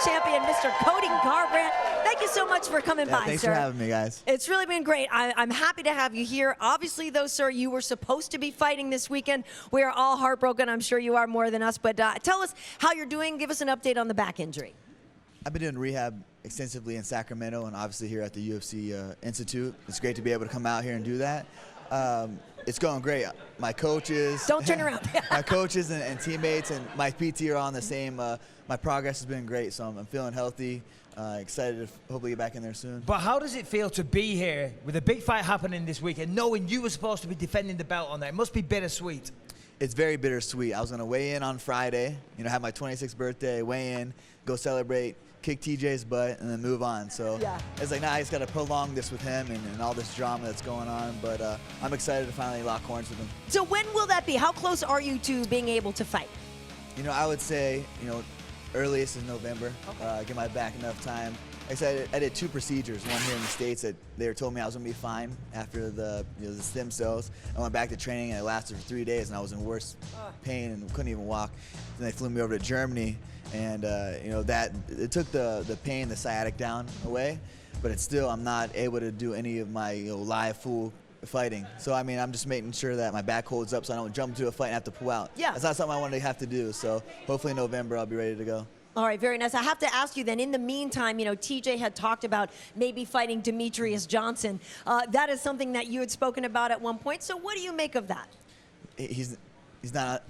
champion, Mr. Cody Garbrandt. Thank you so much for coming by, thanks sir. for having me, guys. It's really been great. I'm happy to have you here. Obviously, though, sir, you were supposed to be fighting this weekend. We are all heartbroken. I'm sure you are more than us. But tell us how you're doing. Give us an update on the back injury. I've been doing rehab extensively in Sacramento and obviously here at the UFC Institute. It's great to be able to come out here and do that. It's going great. My coaches, don't turn around. My coaches and teammates and my PT are on the same. My progress has been great, so I'm feeling healthy. Excited to hopefully get back in there soon. But how does it feel to be here with a big fight happening this weekend, knowing you were supposed to be defending the belt on that? It must be bittersweet. It's very bittersweet. I was gonna weigh in on Friday, have my 26th birthday, weigh in, go celebrate, kick TJ's butt, and then move on. So it's like, nah, I just got to prolong this with him and all this drama that's going on. But I'm excited to finally lock horns with him. So when will that be? How close are you to being able to fight? I would say, earliest is November. Okay. Give my back enough time. Like I said, I did 2 procedures, one here in the States that they were told me I was going to be fine after the stem cells. I went back to training and it lasted for 3 days and I was in worse pain and couldn't even walk. Then they flew me over to Germany and that it took the pain, the sciatic down away, but it's still, I'm not able to do any of my live full fighting. So I mean, I'm just making sure that my back holds up so I don't jump into a fight and have to pull out. Yeah. That's not something I want to have to do. So hopefully in November I'll be ready to go. All right, very nice. I have to ask you then, in the meantime, TJ had talked about maybe fighting Demetrius Johnson. That is something that you had spoken about at one point. So what do you make of that? He's not,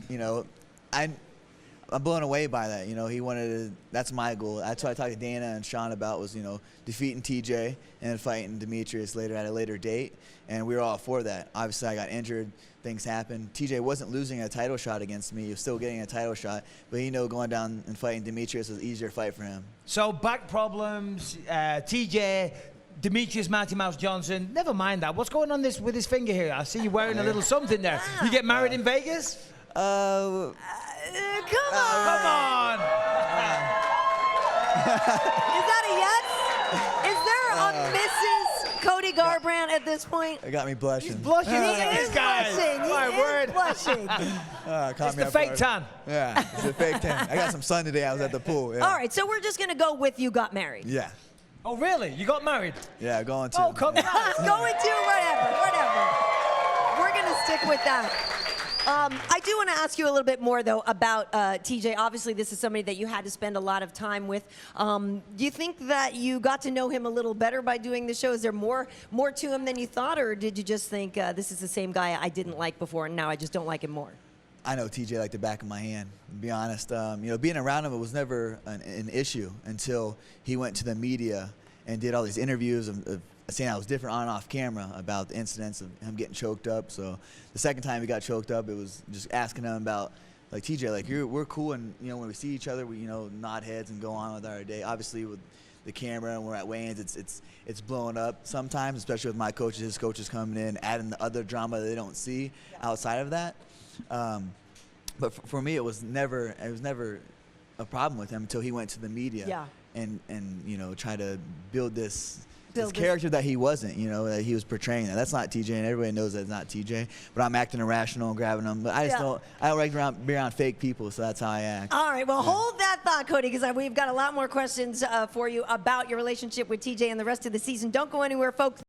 I'm blown away by that. He wanted to, that's my goal. That's what I talked to Dana and Sean about was, defeating TJ and then fighting Demetrius later at a later date. And we were all for that. Obviously, I got injured. Things happened. TJ wasn't losing a title shot against me. He was still getting a title shot. But going down and fighting Demetrius was an easier fight for him. So back problems, TJ, Demetrius Mighty Mouse Johnson, never mind that. What's going on with his finger here? I see you wearing a little something there. You get married in Vegas? Come on. Come on. Is that a yes? Is there a Mrs. Cody Garbrandt at this point? It got me blushing. He's blushing. He is blushing. My word. Blushing. It's the fake tan. Yeah, it's a fake tan. I got some sun today. I was at the pool. Yeah. All right, so we're just going to go with you got married. Yeah. Oh, really? You got married? Yeah, going to. Oh, congrats. Going to, whatever. We're going to stick with that. I do want to ask you a little bit more, though, about TJ. Obviously, this is somebody that you had to spend a lot of time with. Do you think that you got to know him a little better by doing the show? Is there more to him than you thought, or did you just think this is the same guy I didn't like before, and now I just don't like him more? I know TJ like the back of my hand, to be honest. Being around him, it was never an issue until he went to the media and did all these interviews of saying I was different on and off camera about the incidents of him getting choked up. So the second time he got choked up, it was just asking him about, like, TJ, like, we're cool, and when we see each other, we nod heads and go on with our day. Obviously with the camera and we're at weigh-ins, it's blowing up sometimes, especially with my coaches, his coaches coming in, adding the other drama that they don't see outside of that. But for me, it was never a problem with him until he went to the media and try to build this character that he wasn't, that he was portraying. That's not TJ, and everybody knows that it's not TJ. But I'm acting irrational and grabbing them. But I don't like be around fake people, so that's how I act. All right, well, hold that thought, Cody, because we've got a lot more questions for you about your relationship with TJ and the rest of the season. Don't go anywhere, folks.